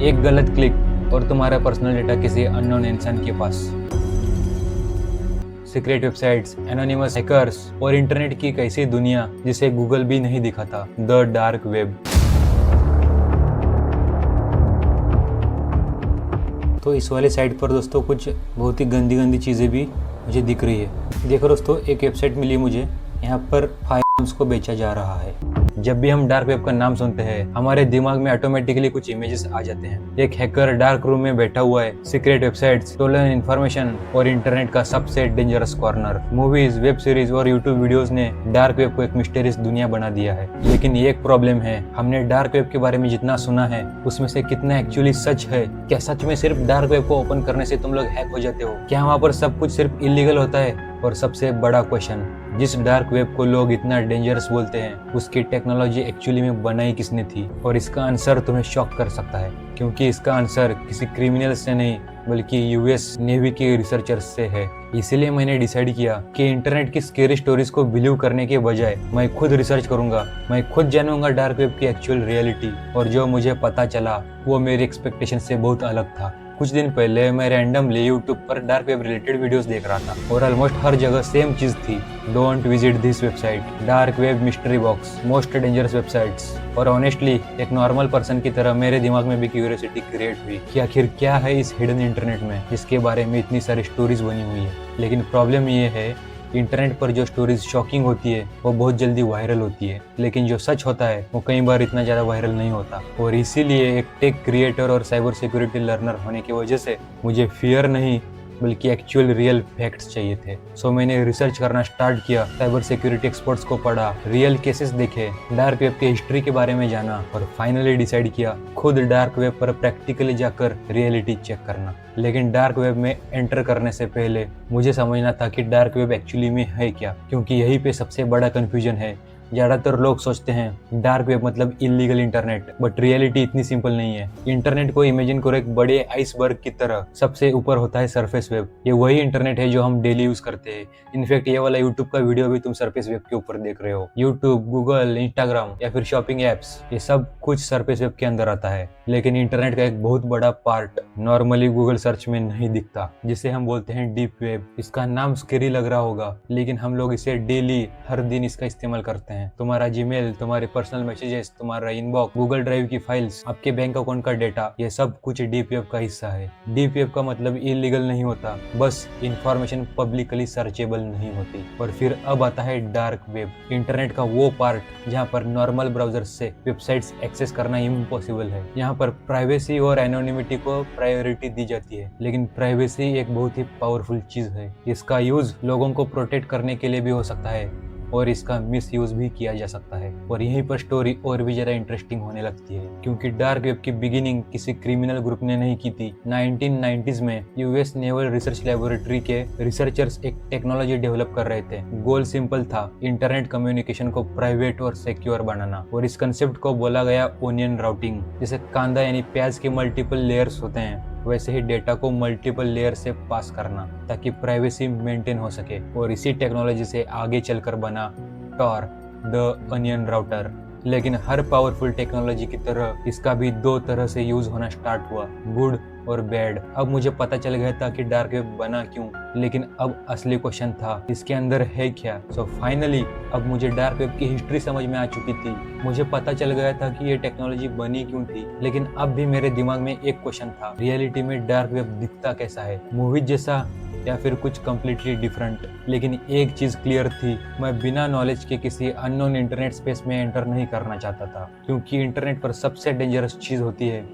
एक गलत क्लिक और तुम्हारा पर्सनल डेटा किसी अननोन इंसान के पास। सीक्रेट वेबसाइट्स, एनोनिमस हैकर्स और इंटरनेट की एक ऐसी दुनिया जिसे गूगल भी नहीं दिखाता, द डार्क वेब। तो इस वाले साइट पर दोस्तों कुछ बहुत ही गंदी गंदी चीज़ें भी मुझे दिख रही है। देखो दोस्तों, एक वेबसाइट मिली मुझे, यहाँ पर फायरआर्म्स को बेचा जा रहा है। जब भी हम डार्क वेब का नाम सुनते हैं हमारे दिमाग में ऑटोमेटिकली कुछ इमेजेस आ जाते हैं। एक हैकर डार्क रूम में बैठा हुआ है, सीक्रेट वेबसाइट्स, स्टोलन इन्फॉर्मेशन और इंटरनेट का सबसे dangerous corner. Movies, web series और यूट्यूब वीडियोस ने डार्क वेब को एक मिस्टीरियस दुनिया बना दिया है। लेकिन एक प्रॉब्लम है, हमने डार्क वेब के बारे में जितना सुना है उसमें से कितना एक्चुअली सच है। क्या सच में सिर्फ डार्क वेब को ओपन करने से तुम लोग हैक हो जाते हो? क्या वहाँ पर सब कुछ सिर्फ इलीगल होता है? और सबसे बड़ा क्वेश्चन, जिस डार्क वेब को लोग इतना डेंजरस बोलते हैं उसकी टेक्नोलॉजी एक्चुअली में बनाई किसने थी? और इसका आंसर तुम्हें शॉक कर सकता है, क्योंकि इसका आंसर किसी क्रिमिनल से नहीं बल्कि यूएस नेवी के रिसर्चर्स से है। इसीलिए मैंने डिसाइड किया कि इंटरनेट की स्केरी स्टोरीज को बिलीव करने के बजाय मैं खुद रिसर्च करूंगा, मैं खुद जानूंगा डार्क वेब की एक्चुअल रियलिटी। और जो मुझे पता चला वो मेरी एक्सपेक्टेशन से बहुत अलग था। कुछ दिन पहले मैं रैंडमली यूट्यूब पर डार्क वेब रिलेटेड वीडियोस देख रहा था और ऑलमोस्ट हर जगह सेम चीज थी, don't visit this website, dark web mystery box, most dangerous websites. और ऑनेस्टली एक नॉर्मल पर्सन की तरह मेरे दिमाग में भी क्यूरियोसिटी क्रिएट हुई कि आखिर क्या है इस हिडन इंटरनेट में जिसके बारे में इतनी सारी स्टोरीज बनी हुई है। लेकिन प्रॉब्लम ये है, इंटरनेट पर जो स्टोरीज शॉकिंग होती है वो बहुत जल्दी वायरल होती है, लेकिन जो सच होता है वो कई बार इतना ज़्यादा वायरल नहीं होता। और इसीलिए एक टेक क्रिएटर और साइबर सिक्योरिटी लर्नर होने की वजह से मुझे फियर नहीं बल्कि एक्चुअल रियल फैक्ट्स चाहिए थे। सो मैंने रिसर्च करना स्टार्ट किया, साइबर सिक्योरिटी एक्सपर्ट्स को पढ़ा, रियल केसेस देखे, डार्क वेब की हिस्ट्री के बारे में जाना और फाइनली डिसाइड किया खुद डार्क वेब पर प्रैक्टिकली जाकर रियलिटी चेक करना। लेकिन डार्क वेब में एंटर करने से पहले मुझे समझना था कि डार्क वेब एक्चुअली में है क्या, क्योंकि यही पे सबसे बड़ा कंफ्यूजन है। ज्यादातर लोग सोचते हैं डार्क वेब मतलब इलीगल इंटरनेट, बट रियलिटी इतनी सिंपल नहीं है। इंटरनेट को इमेजिन करो एक बड़े आइसबर्ग की तरह, सबसे ऊपर होता है सरफेस वेब। ये वही इंटरनेट है जो हम डेली यूज करते हैं। इनफैक्ट ये वाला यूट्यूब का वीडियो भी तुम सरफेस वेब के ऊपर देख रहे हो। यूट्यूब, गूगल, इंस्टाग्राम या फिर शॉपिंग एप्स, ये सब कुछ सरफेस वेब के अंदर आता है। लेकिन इंटरनेट का एक बहुत बड़ा पार्ट नॉर्मली गूगल सर्च में नहीं दिखता, जिसे हम बोलते हैं डीप वेब। इसका नाम स्केरी लग रहा होगा, लेकिन हम लोग इसे डेली हर दिन इसका इस्तेमाल करते हैं। तुम्हारा जीमेल, तुम्हारे पर्सनल मैसेजेस, तुम्हारा इनबॉक्स, गूगल ड्राइव की फाइल्स, आपके बैंक अकाउंट का डेटा, ये सब कुछ डीप वेब का हिस्सा है। डीप वेब का मतलब इलीगल नहीं होता, बस इंफॉर्मेशन पब्लिकली सर्चेबल नहीं होती। और फिर अब आता है डार्क वेब, इंटरनेट का वो पार्ट जहाँ पर नॉर्मल ब्राउजर से वेबसाइट्स एक्सेस करना इम्पॉसिबल है। यहाँ पर प्राइवेसी और एनोनिमिटी को प्रायोरिटी दी जाती है। लेकिन प्राइवेसी एक बहुत ही पावरफुल चीज है। इसका यूज लोगों को प्रोटेक्ट करने के लिए भी हो सकता है और इसका मिस यूज भी किया जा सकता है। और यहीं पर स्टोरी और भी ज्यादा इंटरेस्टिंग होने लगती है, क्योंकि डार्क वेब की बिगिनिंग किसी क्रिमिनल ग्रुप ने नहीं की थी। 1990s में यूएस नेवल रिसर्च लेबोरेटरी के रिसर्चर्स एक टेक्नोलॉजी डेवलप कर रहे थे। गोल सिंपल था, इंटरनेट कम्युनिकेशन को प्राइवेट और सिक्योर बनाना। और इस कंसेप्ट को बोला गया ओनियन राउटिंग। जैसे कांदा यानी प्याज के मल्टीपल लेयर्स होते हैं, वैसे ही डेटा को मल्टीपल लेयर से पास करना ताकि प्राइवेसी मेंटेन हो सके। और इसी टेक्नोलॉजी से आगे चलकर बना टॉर, द अनियन राउटर। लेकिन हर पावरफुल टेक्नोलॉजी की तरह इसका भी दो तरह से यूज होना स्टार्ट हुआ, गुड और बैड। अब मुझे पता चल गया था कि डार्क वेब बना क्यों, लेकिन अब असली क्वेश्चन था इसके अंदर है क्या। सो फाइनली अब मुझे डार्क वेब की हिस्ट्री समझ में आ चुकी थी। मुझे पता चल गया था कि ये टेक्नोलॉजी बनी क्यों थी, लेकिन अब भी मेरे दिमाग में एक क्वेश्चन था, रियलिटी में डार्क वेब दिखता कैसा है, मूवीज जैसा या फिर कुछ कम्प्लीटली डिफरेंट। लेकिन एक चीज क्लियर थी, मैं बिना नॉलेज के किसी अननोन इंटरनेट स्पेस में एंटर नहीं करना चाहता था, क्योंकि इंटरनेट पर सबसे डेंजरस चीज होती है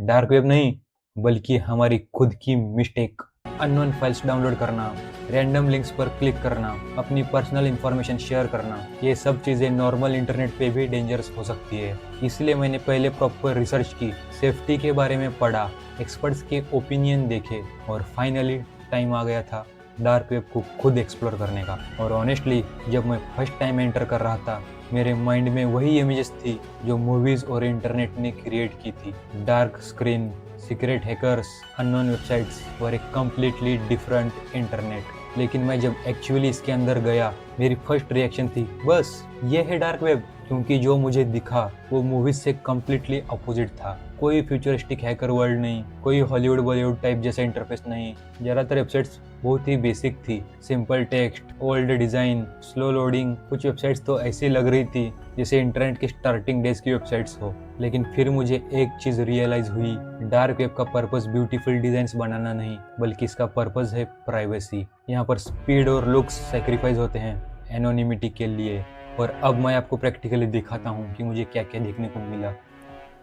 डार्क वेब नहीं बल्कि हमारी खुद की मिस्टेक। अननोन फाइल्स डाउनलोड करना, रैंडम लिंक्स पर क्लिक करना, अपनी पर्सनल इंफॉर्मेशन शेयर करना, ये सब चीज़ें नॉर्मल इंटरनेट पे भी डेंजरस हो सकती है। इसलिए मैंने पहले प्रॉपर रिसर्च की, सेफ्टी के बारे में पढ़ा, एक्सपर्ट्स के ओपिनियन देखे और फाइनली टाइम आ गया था डार्क वेब को खुद एक्सप्लोर करने का। और ऑनेस्टली जब मैं फर्स्ट टाइम एंटर कर रहा था मेरे माइंड में वही इमेजेस थी जो मूवीज और इंटरनेट ने क्रिएट की थी, dark screen, secret hackers, unknown websites और एक कम्प्लीटली डिफरेंट इंटरनेट। लेकिन मैं जब एक्चुअली इसके अंदर गया मेरी फर्स्ट रिएक्शन थी बस ये है डार्क वेब, क्योंकि जो मुझे दिखा वो मूवीज से कम्प्लीटली अपोजिट था। कोई फ्यूचरिस्टिक हैकर वर्ल्ड नहीं, कोई हॉलीवुड बॉलीवुड टाइप जैसा इंटरफेस नहीं। ज़्यादातर वेबसाइट्स बहुत ही बेसिक थी, simple text, old design, slow loading. कुछ वेबसाइट्स तो ऐसी लग रही थी जैसे इंटरनेट की स्टार्टिंग डेज की वेबसाइट्स हो। लेकिन फिर मुझे एक चीज़ रियलाइज़ हुई, डार्क वेब का पर्पस ब्यूटीफुल डिज़ाइंस बनाना नहीं, बल्कि इसका पर्पस है प्राइवेसी। यहाँ पर स्पीड और लुक्स सेक्रीफाइस होते हैं एनोनिमिटी के लिए। और अब मैं आपको प्रैक्टिकली दिखाता हूँ कि मुझे क्या क्या देखने को मिला।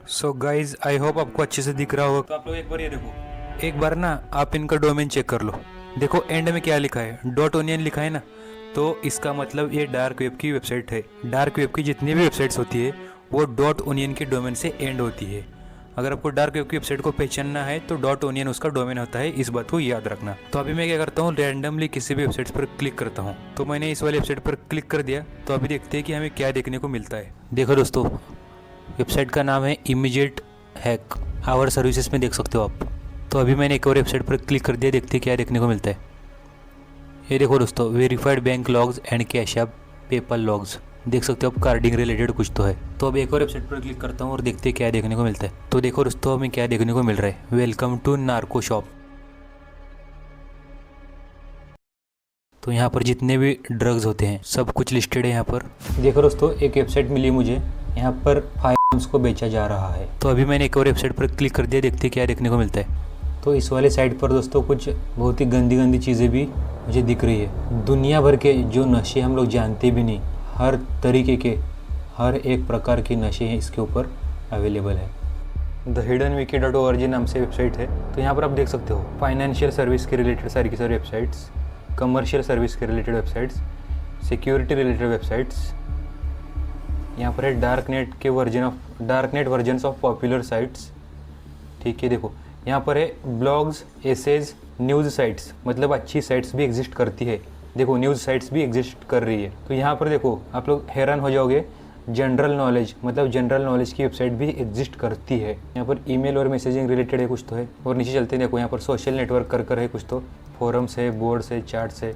सो गाइज, आई होप आपको अच्छे से दिख रहा होगा। तो आप लोग एक बार ये देखो, एक बार ना आप इनका डोमेन चेक कर लो। देखो एंड में क्या लिखा है, डॉट ओनियन लिखा है ना, तो इसका मतलब ये डार्क वेब की वेबसाइट है। डार्क वेब की जितनी भी वेबसाइट्स होती है वो डॉट ओनियन के डोमेन से एंड होती है। अगर आपको डार्क वेब की वेबसाइट को पहचानना है तो डॉट ओनियन उसका डोमेन होता है, इस बात को याद रखना। तो अभी मैं क्या करता हूँ, रैंडमली किसी भी वेबसाइट पर क्लिक करता हूँ। तो मैंने इस वाली वेबसाइट पर क्लिक कर दिया। तो अभी देखते हैं कि हमें क्या देखने को मिलता है। देखो दोस्तों, वेबसाइट का नाम है इमीडिएट हैक आवर सर्विसेज में देख सकते हो आप। तो अभी मैंने एक और वेबसाइट पर क्लिक कर दिया, देखते हैं क्या देखने को मिलता है। ये देखो दोस्तों, verified bank logs and cash app PayPal logs, देख सकते हो आप, कार्डिंग रिलेटेड कुछ तो है। तो अब एक और वेबसाइट पर क्लिक करता हूँ और देखते हैं क्या देखने को मिलता है। तो देखो दोस्तों, हमें क्या देखने को मिल रहा है, वेलकम टू नार्को शॉप। तो यहाँ पर जितने भी ड्रग्स होते हैं सब कुछ लिस्टेड है यहाँ पर। देखो दोस्तों, एक वेबसाइट मिली मुझे, यहाँ पर फायरआर्म्स को बेचा जा रहा है। तो अभी मैंने एक और वेबसाइट पर क्लिक कर दिया, देखते हैं क्या देखने को मिलता है। तो इस वाले साइट पर दोस्तों कुछ बहुत ही गंदी गंदी चीज़ें भी मुझे दिख रही है। दुनिया भर के जो नशे हम लोग जानते भी नहीं, हर तरीके के, हर एक प्रकार के नशे हैं इसके ऊपर अवेलेबल है। द हिडन विकी .org नाम से वेबसाइट है। तो यहाँ पर आप देख सकते हो फाइनेंशियल सर्विस के रिलेटेड सारी की सारी वेबसाइट्स, कमर्शियल सर्विस के related websites, security related websites. यहाँ पर है dark net versions of popular sites. ठीक है, देखो यहाँ पर है ब्लॉग्स, एसेज, न्यूज़ साइट्स, मतलब अच्छी साइट्स भी एग्जिस्ट करती है। देखो न्यूज़ साइट्स भी एग्जिस्ट कर रही है। तो यहाँ पर देखो आप लोग हैरान हो जाओगे, जनरल नॉलेज, मतलब जनरल नॉलेज की वेबसाइट भी एग्जिस्ट करती है। यहाँ पर ईमेल और मैसेजिंग रिलेटेड है कुछ तो है। और नीचे चलते हैं, देखो यहाँ पर सोशल नेटवर्क कर है कुछ तो, फोरम्स है, बोर्ड्स है, चैट्स है।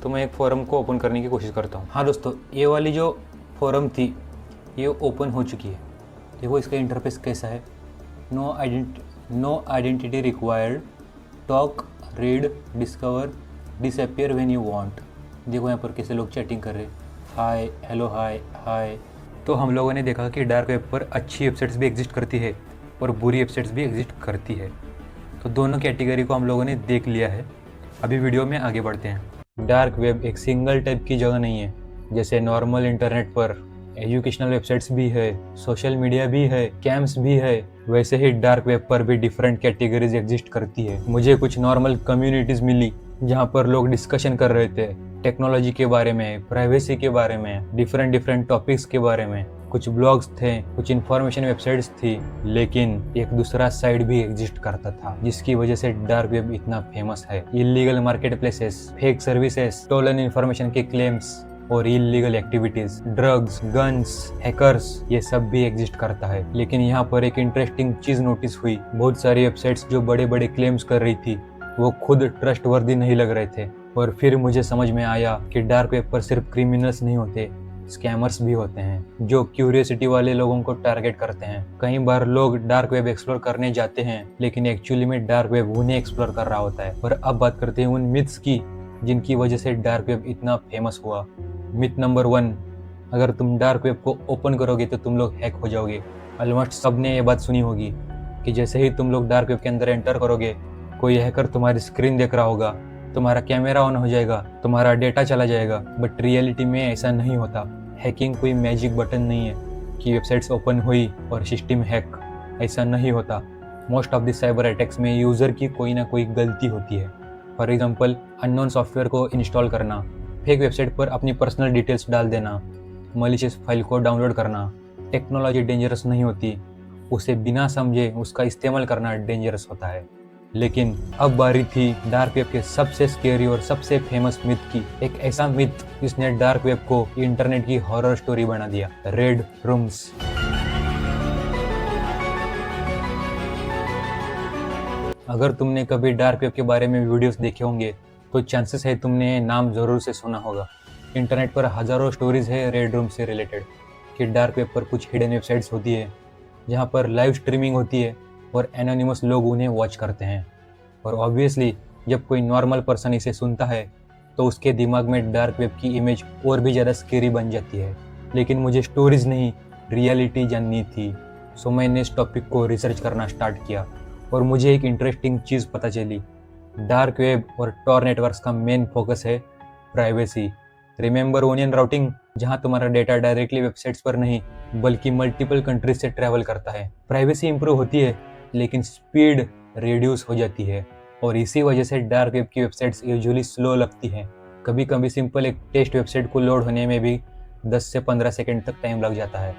तो मैं एक फोरम को ओपन करने की कोशिश करता हूँ। हाँ दोस्तों, ये वाली जो फोरम थी ये ओपन हो चुकी है। देखो इसका इंटरफेस कैसा है, no identity required, talk, read, discover, disappear when you want. देखो यहाँ पर कैसे लोग चैटिंग कर रहे हैं, हाय, हेलो, हाय, हाय। तो हम लोगों ने देखा कि डार्क वेब पर अच्छी वेबसाइट्स भी एग्जिस्ट करती है और बुरी वेबसाइट्स भी एग्जिस्ट करती है। तो दोनों कैटेगरी को हम लोगों ने देख लिया है। अभी वीडियो में आगे बढ़ते हैं। डार्क वेब एक सिंगल टाइप की जगह नहीं है। जैसे नॉर्मल इंटरनेट पर एजुकेशनल वेबसाइट्स भी है, सोशल मीडिया भी है, कैम्प्स भी है, वैसे ही डार्क वेब पर भी डिफरेंट कैटेगरीज एग्जिस्ट करती है। मुझे कुछ नॉर्मल कम्युनिटीज़ मिली जहाँ पर लोग डिस्कशन कर रहे थे टेक्नोलॉजी के बारे में, प्राइवेसी के बारे में, डिफरेंट टॉपिक्स के बारे में। कुछ ब्लॉग्स थे, कुछ इन्फॉर्मेशन वेबसाइट्स थी, लेकिन एक दूसरा साइड भी एग्जिस्ट करता था जिसकी वजह से डार्क वेब इतना फेमस है। Illegal market places, fake services, stolen information के क्लेम्स और illegal activities, drugs, guns, hackers, ये सब भी एग्जिस्ट करता है। लेकिन यहाँ पर एक इंटरेस्टिंग चीज नोटिस हुई, बहुत सारी वेबसाइट्स जो बड़े बड़े क्लेम्स कर रही थी वो खुद ट्रस्टवर्दी नहीं लग रहे थे। और फिर मुझे समझ में आया कि डार्क वेब पर सिर्फ क्रिमिनल्स नहीं होते, स्कैमर्स भी होते हैं जो क्यूरियोसिटी वाले लोगों को टारगेट करते हैं। कई बार लोग डार्क वेब एक्सप्लोर करने जाते हैं लेकिन एक्चुअली में डार्क वेब उन्हें एक्सप्लोर कर रहा होता है। और अब बात करते हैं उन मिथ्स की जिनकी वजह से डार्क वेब इतना फेमस हुआ। मिथ नंबर 1, अगर तुम डार्क वेब को ओपन करोगे तो तुम लोग हैक हो जाओगे। ऑलमोस्ट सबने ये बात सुनी होगी कि जैसे ही तुम लोग डार्क वेब के अंदर एंटर करोगे कोई हैकर तुम्हारी स्क्रीन देख रहा होगा, तुम्हारा कैमरा ऑन हो जाएगा, तुम्हारा डेटा चला जाएगा। बट रियलिटी में ऐसा नहीं होता। हैकिंग कोई मैजिक बटन नहीं है कि वेबसाइट्स ओपन हुई और सिस्टम हैक, ऐसा नहीं होता। Most of the cyber attacks में यूज़र की कोई ना कोई गलती होती है। फॉर एग्जांपल, अननोन सॉफ्टवेयर को इंस्टॉल करना, फेक वेबसाइट पर अपनी पर्सनल डिटेल्स डाल देना, मलिशियस फाइल को डाउनलोड करना। टेक्नोलॉजी डेंजरस नहीं होती, उसे बिना समझे उसका इस्तेमाल करना डेंजरस होता है। लेकिन अब बारी थी डार्क वेब के सबसे स्केरी और सबसे फेमस मिथ की। एक ऐसा मिथ जिसने डार्क वेब को इंटरनेट की हॉरर स्टोरी बना दिया, रेड रूम्स। अगर तुमने कभी डार्क वेब के बारे में वीडियोस देखे होंगे तो चांसेस है तुमने नाम जरूर से सुना होगा। इंटरनेट पर हज़ारों स्टोरीज है रेड रूम से रिलेटेड कि डार्क वेब पर कुछ हिडन वेबसाइट्स होती है जहाँ पर लाइव स्ट्रीमिंग होती है और एनोनिमस लोग उन्हें वॉच करते हैं। और ऑब्वियसली जब कोई नॉर्मल पर्सन इसे सुनता है तो उसके दिमाग में डार्क वेब की इमेज और भी ज़्यादा स्केरी बन जाती है। लेकिन मुझे स्टोरीज नहीं, रियलिटी जाननी थी, सो मैंने इस टॉपिक को रिसर्च करना स्टार्ट किया और मुझे एक इंटरेस्टिंग चीज़ पता चली। डार्क वेब और टॉर नेटवर्क्स का मेन फोकस है प्राइवेसी। रिमेंबर ओनियन राउटिंग, जहां तुम्हारा डेटा डायरेक्टली वेबसाइट्स पर नहीं बल्कि मल्टीपल कंट्रीज से ट्रैवल करता है। प्राइवेसी इंप्रूव होती है लेकिन स्पीड रिड्यूस हो जाती है और इसी वजह से डार्क वेब की वेबसाइट्स यूजुअली स्लो लगती हैं। कभी कभी सिंपल एक टेस्ट वेबसाइट को लोड होने में भी 10 से 15 सेकेंड तक टाइम लग जाता है।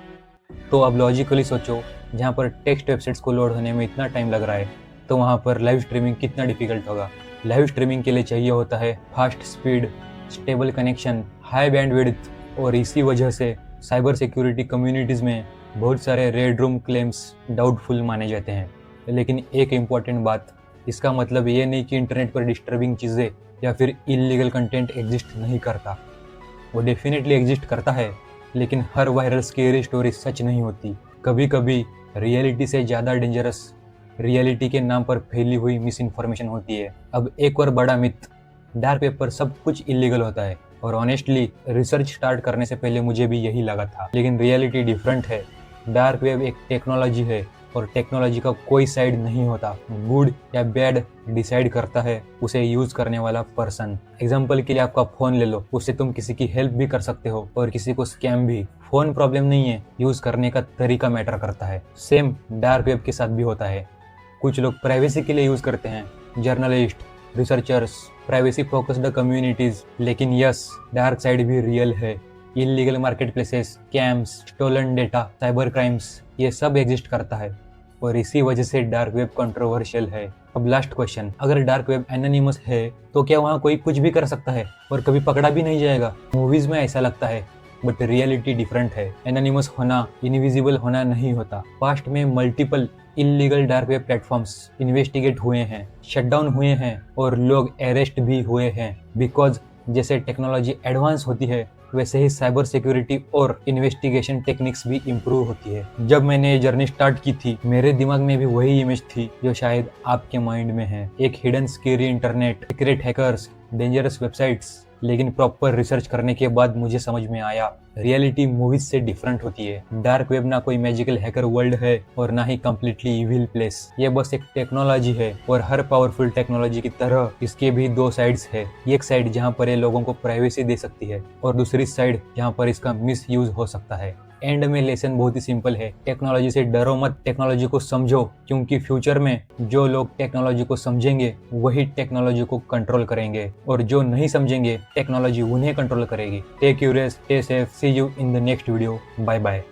तो अब लॉजिकली सोचो, जहाँ पर टेक्स्ट वेबसाइट्स को लोड होने में इतना टाइम लग रहा है तो वहाँ पर लाइव स्ट्रीमिंग कितना डिफिकल्ट होगा। लाइव स्ट्रीमिंग के लिए चाहिए होता है fast speed, stable connection, high bandwidth और इसी वजह से साइबर सिक्योरिटी कम्युनिटीज़ में बहुत सारे रेड रूम क्लेम्स डाउटफुल माने जाते हैं। लेकिन एक इम्पॉर्टेंट बात, इसका मतलब ये नहीं कि इंटरनेट पर डिस्टर्बिंग चीज़ें या फिर इलीगल कंटेंट एग्जिस्ट नहीं करता। वो डेफिनेटली एग्जिस्ट करता है, लेकिन हर वायरल स्केरी स्टोरी सच नहीं होती। कभी कभी रियलिटी से ज़्यादा डेंजरस रियलिटी के नाम पर फैली हुई मिस इन्फॉर्मेशन होती है। अब एक और बड़ा मिथ, डार्क वेब पर सब कुछ इलीगल होता है। और ऑनेस्टली रिसर्च स्टार्ट करने से पहले मुझे भी यही लगा था, लेकिन रियलिटी डिफरेंट है। डार्क वेब एक टेक्नोलॉजी है और टेक्नोलॉजी का कोई साइड नहीं होता। गुड या बैड डिसाइड करता है उसे यूज करने वाला पर्सन। एग्जाम्पल के लिए आपका फोन ले लो, उससे तुम किसी की हेल्प भी कर सकते हो और किसी को स्कैम भी। फोन प्रॉब्लम नहीं है, यूज करने का तरीका मैटर करता है। सेम डार्क वेब के साथ भी होता है। कुछ लोग प्राइवेसी के लिए यूज करते हैं, journalist, researchers, privacy focused communities. लेकिन यस, डार्क साइड भी रियल है। Illegal market places, scams, stolen data, cyber crimes, ये सब एग्जिस्ट करता है और इसी वजह से डार्क वेब कंट्रोवर्शियल है। अब लास्ट क्वेश्चन, अगर डार्क वेब एनोनिमस है तो क्या वहाँ कोई कुछ भी कर सकता है और कभी पकड़ा भी नहीं जाएगा? मूवीज में ऐसा लगता है बट रियलिटी डिफरेंट है। एनोनिमस होना इनविजिबल होना नहीं होता। पास्ट में multiple illegal dark web platforms investigate हुए हैं, शटडाउन हुए हैं और लोग अरेस्ट भी हुए हैं। बिकॉज जैसे टेक्नोलॉजी एडवांस होती है वैसे ही साइबर सिक्योरिटी और इन्वेस्टिगेशन टेक्निक्स भी इम्प्रूव होती है। जब मैंने ये जर्नी स्टार्ट की थी मेरे दिमाग में भी वही इमेज थी जो शायद आपके माइंड में है, एक hidden scary internet, secret hackers, dangerous websites. लेकिन प्रॉपर रिसर्च करने के बाद मुझे समझ में आया रियलिटी मूवीज से डिफरेंट होती है। डार्क वेब ना कोई मैजिकल हैकर वर्ल्ड है और ना ही कम्प्लीटली इविल प्लेस। ये बस एक टेक्नोलॉजी है और हर पावरफुल टेक्नोलॉजी की तरह इसके भी दो साइड्स है। एक साइड जहाँ पर ये लोगों को प्राइवेसी दे सकती है और दूसरी साइड जहाँ पर इसका मिस यूज हो सकता है। एंड में लेसन बहुत ही सिंपल है, टेक्नोलॉजी से डरो मत, टेक्नोलॉजी को समझो, क्योंकि फ्यूचर में जो लोग टेक्नोलॉजी को समझेंगे वही टेक्नोलॉजी को कंट्रोल करेंगे और जो नहीं समझेंगे टेक्नोलॉजी उन्हें कंट्रोल करेगी। Tech curious, stay safe, see you in the next video, bye bye.